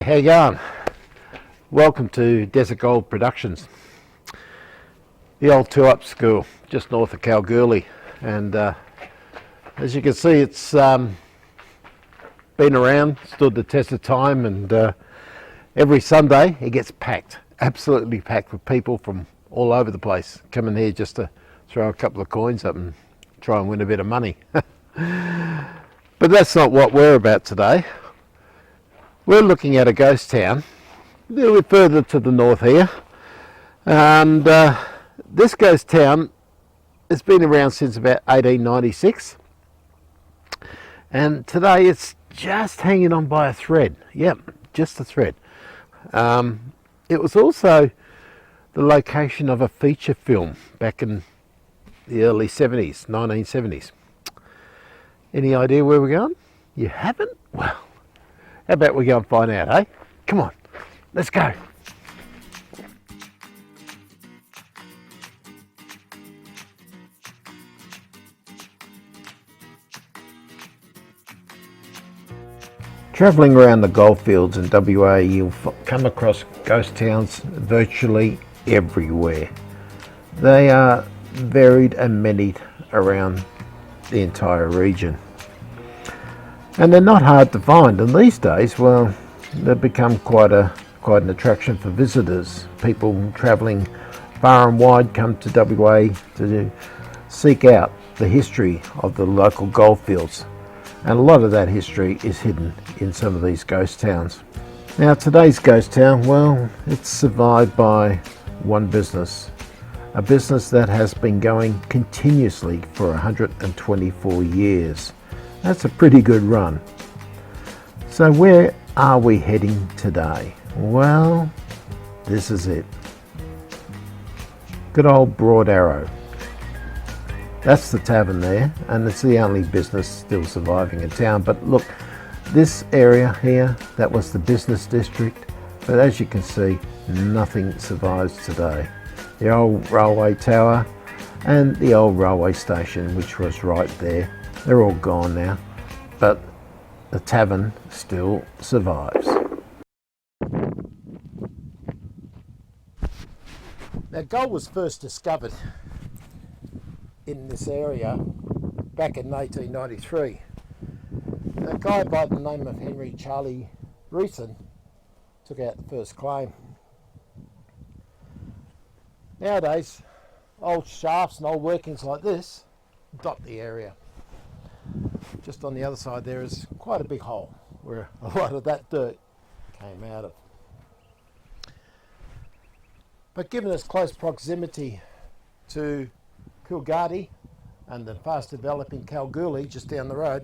how you going? Welcome to Desert Gold Productions, the old two-up school just north of Kalgoorlie, and as you can see, it's been around, stood the test of time, and every Sunday it gets packed, absolutely packed with people from all over the place coming here just to throw a couple of coins up and try and win a bit of money. But that's not what we're about today. We're looking at a ghost town a little bit further to the north here, and this ghost town has been around since about 1896, and today it's just hanging on by a thread. Yep, just a thread. It was also the location of a feature film back in the early 70s, 1970s. Any idea where we're going? You haven't? Well, how about we go and find out, eh? Come on, let's go. Travelling around the Goldfields in WA, you'll come across ghost towns virtually everywhere. They are varied and many around the entire region, and they're not hard to find. And these days, well, they've become quite an attraction for visitors. People travelling far and wide come to WA to seek out the history of the local goldfields, and a lot of that history is hidden in some of these ghost towns. Now, today's ghost town, well, it's survived by one business, a business that has been going continuously for 124 years. That's a pretty good run. So where are we heading today? Well, this is it. Good old Broad Arrow. That's the tavern there, and it's the only business still surviving in town. But look, this area here, that was the business district, but as you can see, nothing survives today. The old railway tower and the old railway station, which was right there, they're all gone now, but the tavern still survives. Now, gold was first discovered in this area back in 1893. A guy by the name of Henry Charlie Reeson took out the first claim. Nowadays, old shafts and old workings like this dot the area. Just on the other side there is quite a big hole where a lot of that dirt came out of. But given its close proximity to Coolgardie and the fast developing Kalgoorlie just down the road,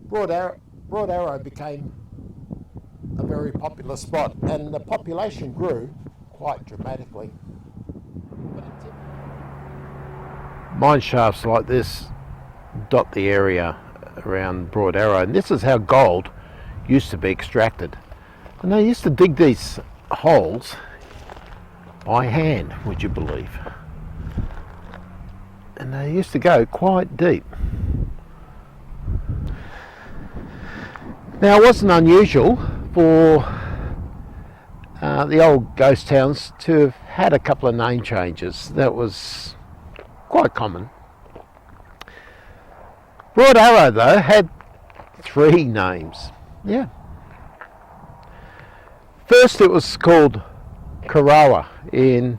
Broad Arrow became a very popular spot, and the population grew quite dramatically. Mine shafts like this dot the area around Broad Arrow, and this is how gold used to be extracted. And they used to dig these holes by hand, would you believe? And they used to go quite deep. Now, it wasn't unusual for the old ghost towns to have had a couple of name changes. That was quite common. Broad Arrow, though, had 3 names. Yeah. First, it was called Karawa. In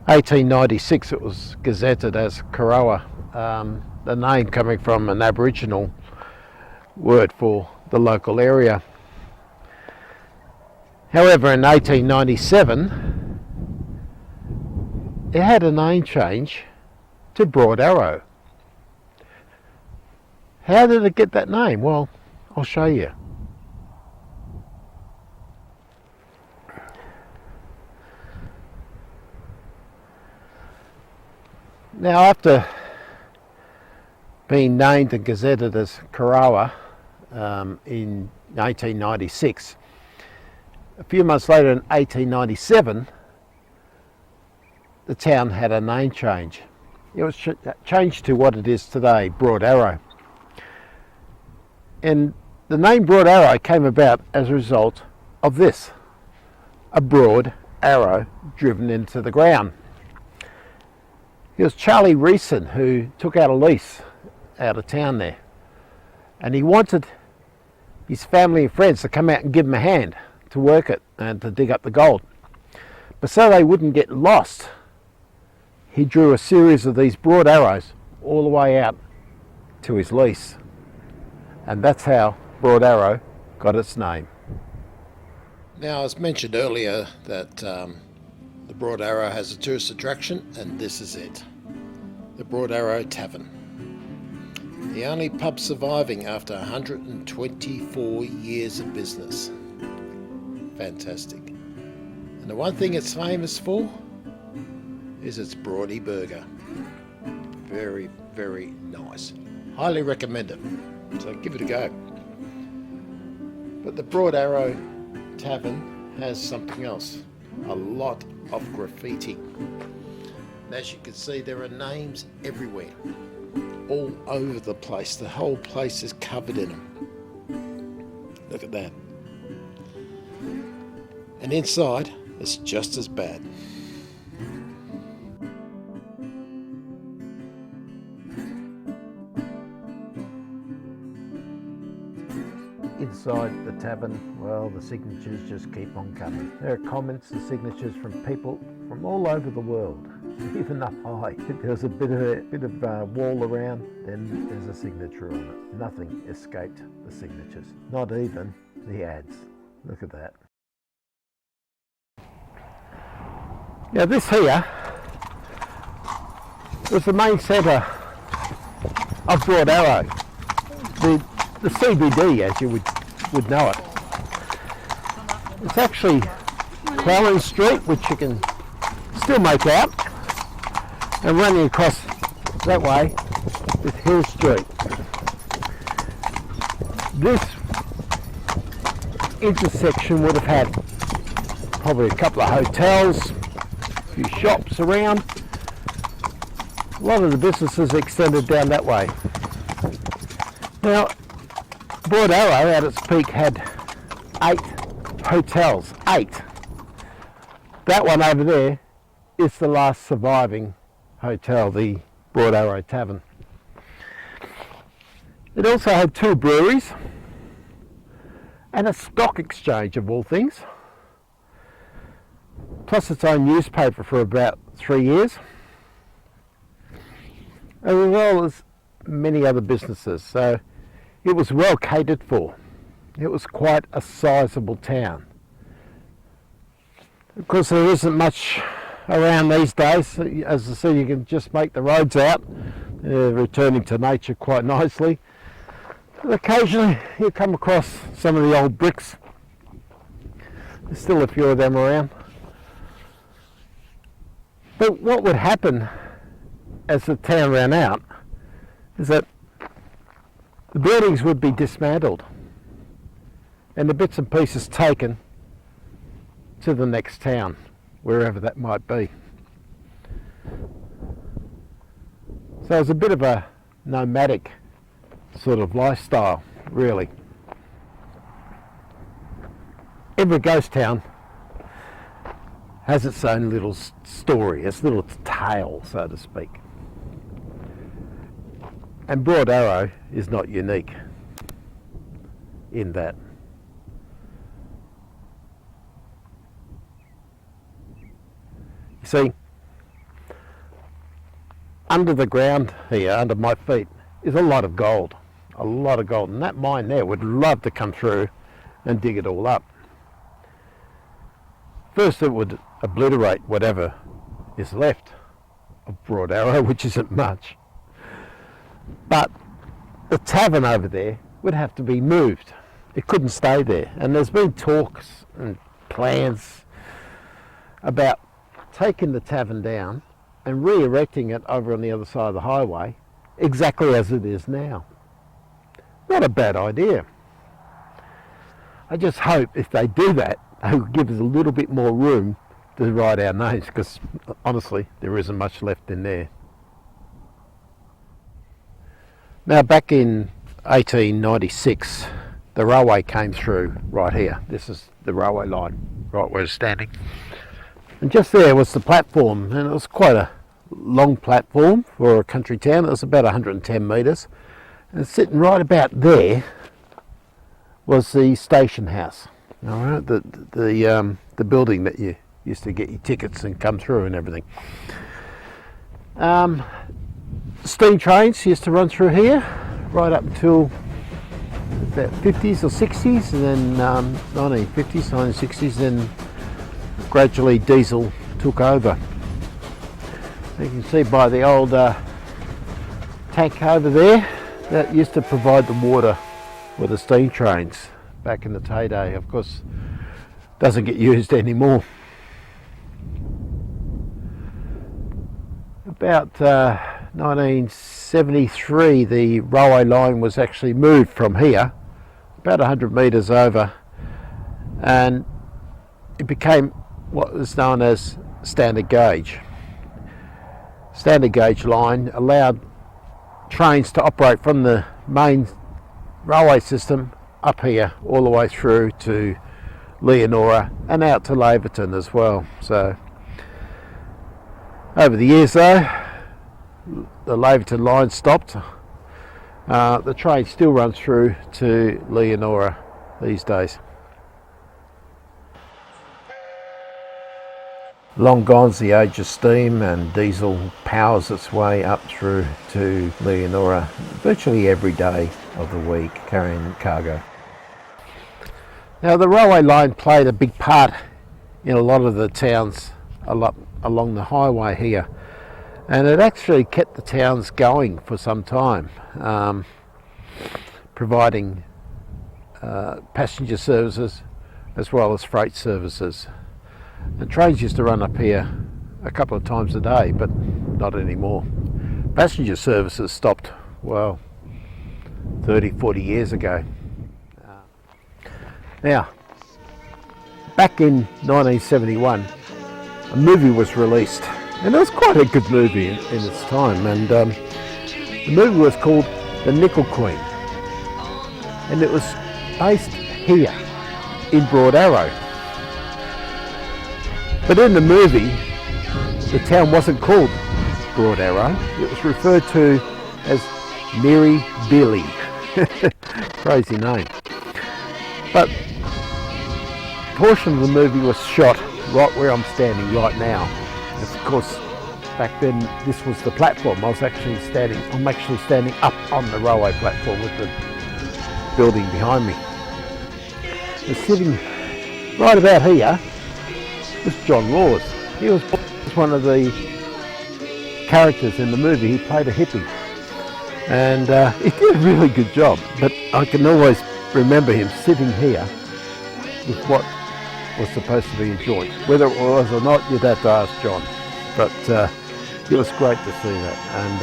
1896, it was gazetted as Karawa, the name coming from an Aboriginal word for the local area. However, in 1897, it had a name change to Broad Arrow. How did it get that name? Well, I'll show you. Now, after being named and gazetted as Karawa in 1896, a few months later in 1897, the town had a name change. It was changed to what it is today, Broad Arrow. And The name Broad Arrow came about as a result of this, a broad arrow driven into the ground. It was Charlie Reeson who took out a lease out of town there, and he wanted his family and friends to come out and give him a hand to work it and to dig up the gold. But so they wouldn't get lost, he drew a series of these broad arrows all the way out to his lease. And that's how Broad Arrow got its name. Now, as mentioned earlier, that the Broad Arrow has a tourist attraction, and this is it. The Broad Arrow Tavern. The only pub surviving after 124 years of business. Fantastic. And the one thing it's famous for is its Broady burger. Very, very nice. Highly recommend it. So give it a go. But the Broad Arrow Tavern has something else. A lot of graffiti. And as you can see, there are names everywhere. All over the place. The whole place is covered in them. Look at that. And inside, it's just as bad. Inside the tavern, well, the signatures just keep on coming. There are comments and signatures from people from all over the world, even up high. If there's a bit of wall around, then there's a signature on it. Nothing escaped the signatures, not even the ads. Look at that. Now this here was the main centre of Broad Arrow, the CBD as you would know it. It's actually Nicholson Street, which you can still make out, and running across that way is Hill Street. This intersection would have had probably a couple of hotels, a few shops around. A lot of the businesses extended down that way. Now, Broad Arrow at its peak had 8 hotels, 8. That one over there is the last surviving hotel, the Broad Arrow Tavern. It also had 2 breweries and a stock exchange of all things, plus its own newspaper for about 3 years, as well as many other businesses. So it was well catered for. It was quite a sizable town. Of course, there isn't much around these days. As I said, you can just make the roads out, returning to nature quite nicely. But occasionally you come across some of the old bricks. There's still a few of them around. But what would happen as the town ran out is that the buildings would be dismantled and the bits and pieces taken to the next town, wherever that might be. So it's a bit of a nomadic sort of lifestyle, really. Every ghost town has its own little story, its little tale, so to speak. And Broad Arrow is not unique in that. You see, under the ground here, under my feet, is a lot of gold. A lot of gold. And that mine there would love to come through and dig it all up. First it would obliterate whatever is left of Broad Arrow, which isn't much. But the tavern over there would have to be moved. It couldn't stay there. And there's been talks and plans about taking the tavern down and re-erecting it over on the other side of the highway, exactly as it is now. Not a bad idea. I just hope if they do that, they will give us a little bit more room to write our names, because honestly, there isn't much left in there. Now, back in 1896, the railway came through right here. This is the railway line, right where it's standing. And just there was the platform, and it was quite a long platform for a country town. It was about 110 metres. And sitting right about there was the station house. All right, the building that you used to get your tickets and come through and everything. Steam trains used to run through here right up until about 50s or 60s, and then 1950s, 1960s, then gradually diesel took over. You can see by the old tank over there, that used to provide the water for the steam trains back in the heyday. Of course, doesn't get used anymore. About 1973, the railway line was actually moved from here, about 100 metres over, and it became what was known as standard gauge. Standard gauge line allowed trains to operate from the main railway system up here all the way through to Leonora and out to Laverton as well. So over the years though, the Laverton line stopped. The train still runs through to Leonora these days. Long gone's the age of steam, and diesel powers its way up through to Leonora virtually every day of the week, carrying cargo. Now the railway line played a big part in a lot of the towns along the highway here, and it actually kept the towns going for some time, providing passenger services as well as freight services. The trains used to run up here a couple of times a day, but not anymore. Passenger services stopped, well, 30, 40 years ago. Now, back in 1971, a movie was released, and it was quite a good movie in its time, and the movie was called The Nickel Queen, and it was based here in Broad Arrow. But in the movie, the town wasn't called Broad Arrow. It was referred to as Mary Billy. Crazy name. But a portion of the movie was shot right where I'm standing right now. Of course, back then this was the platform. I'm actually standing up on the railway platform with the building behind me. And sitting right about here was John Laws. He was one of the characters in the movie. He played a hippie, and he did a really good job. But I can always remember him sitting here with what was supposed to be a joint. Whether it was or not, you'd have to ask John. But it was great to see that. And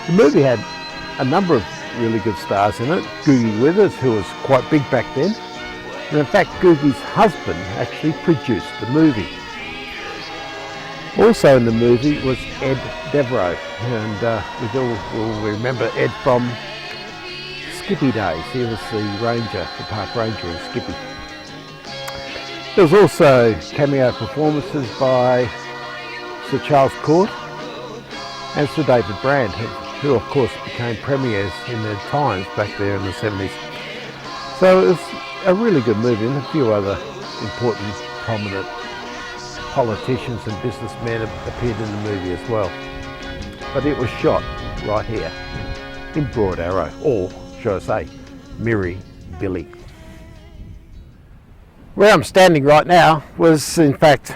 the movie had a number of really good stars in it. Googie Withers, who was quite big back then. And in fact, Googie's husband actually produced the movie. Also in the movie was Ed Devereaux, and we all will remember Ed from Skippy days. He was the ranger, the park ranger in Skippy. There was also cameo performances by Sir Charles Court and Sir David Brand, who of course became premiers in their times back there in the 70s. So it was a really good movie, and a few other important, prominent politicians and businessmen appeared in the movie as well. But it was shot right here in Broad Arrow, or should I say, Mary Billy. Where I'm standing right now was in fact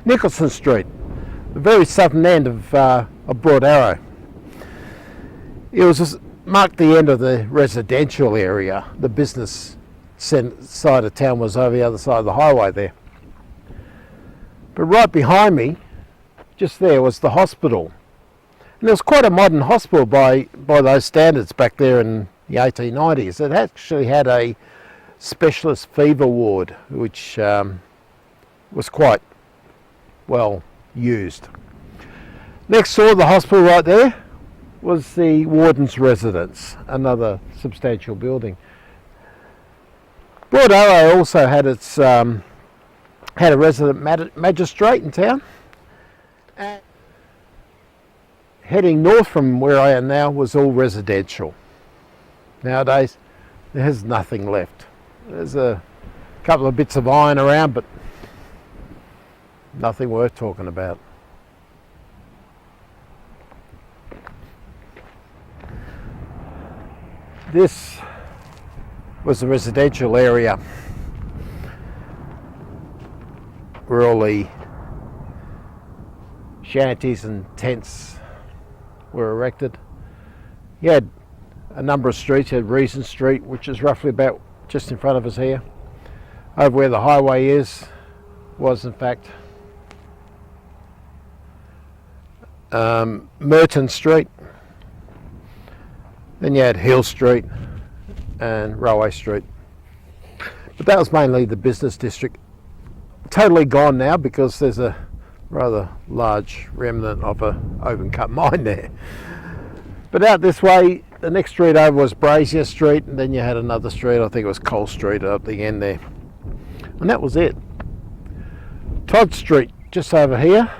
Nicholson Street, the very southern end of Broad Arrow. It marked the end of the residential area. The business side of town was over the other side of the highway there. But right behind me, just there, was the hospital. And it was quite a modern hospital by those standards back there in the 1890s. It actually had a specialist fever ward, which was quite well used. Next door to the hospital right there was the warden's residence, another substantial building. Broad Arrow also had its had a resident magistrate in town. And heading north from where I am now was all residential. Nowadays, there's nothing left. There's a couple of bits of iron around, but nothing worth talking about. This was the residential area where all the shanties and tents were erected. You had a number of streets. You had Reason Street, which is roughly about just in front of us here. Over where the highway is was in fact Merton Street. Then you had Hill Street and Railway Street. But that was mainly the business district. Totally gone now because there's a rather large remnant of an open cut mine there. But out this way, the next street over was Brazier Street, and then you had another street, I think it was Cole Street up the end there. And that was it. Todd Street, just over here,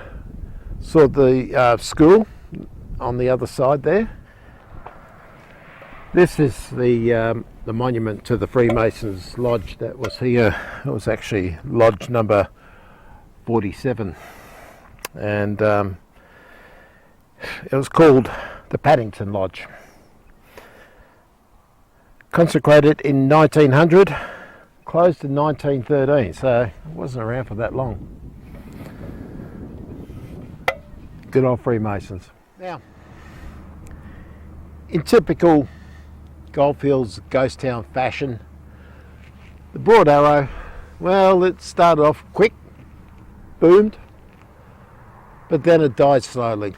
saw the school on the other side there. This is the monument to the Freemasons Lodge that was here. It was actually Lodge number 47. And it was called the Paddington Lodge. Consecrated in 1900, closed in 1913, so it wasn't around for that long. Good old Freemasons. Now, in typical Goldfields ghost town fashion, the Broad Arrow, well, it started off quick, boomed, but then it died slowly.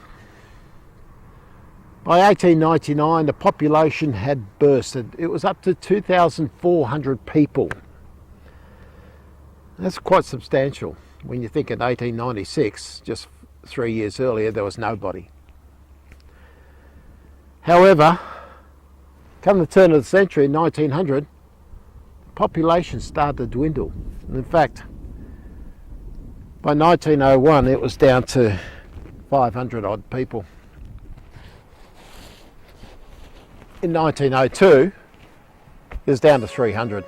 By 1899, the population had bursted. It was up to 2,400 people. That's quite substantial when you think in 1896, just 3 years earlier, there was nobody. However, come the turn of the century in 1900, the population started to dwindle. And in fact, by 1901, it was down to 500 odd people. In 1902, it was down to 300.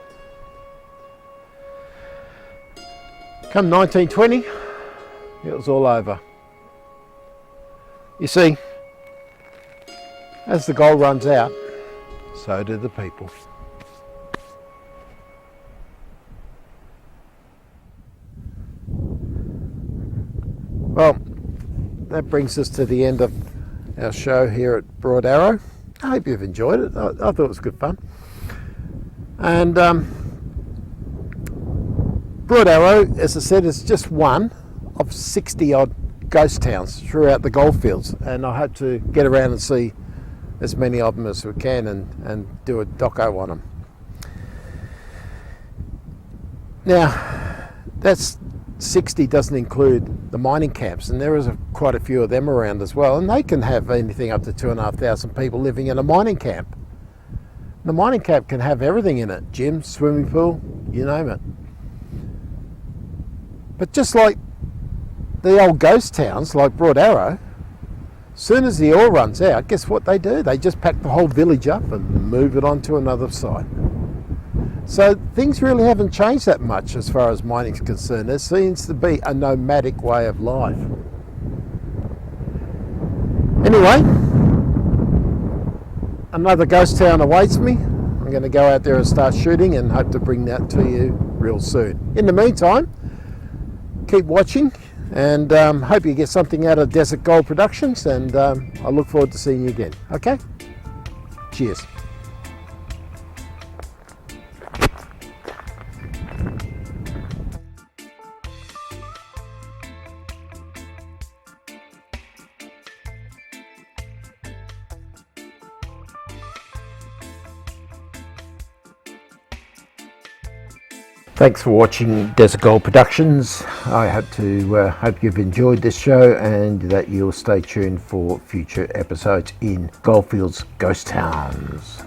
Come 1920, it was all over. You see, as the gold runs out, so do the people. Well, that brings us to the end of our show here at Broad Arrow. I hope you've enjoyed it. I thought it was good fun. And Broad Arrow, as I said, is just one of 60 odd ghost towns throughout the Goldfields, and I hope to get around and see as many of them as we can and do a doco on them. Now, that's 60 doesn't include the mining camps, and there is quite a few of them around as well, and they can have anything up to 2,500 people living in a mining camp. The mining camp can have everything in it: gym, swimming pool, you name it. But just like the old ghost towns like Broad Arrow, as soon as the oil runs out, guess what they do? They just pack the whole village up and move it on to another site. So things really haven't changed that much as far as mining is concerned. There seems to be a nomadic way of life. Anyway, another ghost town awaits me. I'm going to go out there and start shooting and hope to bring that to you real soon. In the meantime, keep watching, and hope you get something out of Desert Gold Productions, and I look forward to seeing you again. Okay? Cheers. Thanks for watching Desert Gold Productions. I hope you've enjoyed this show and that you'll stay tuned for future episodes in Goldfields Ghost Towns.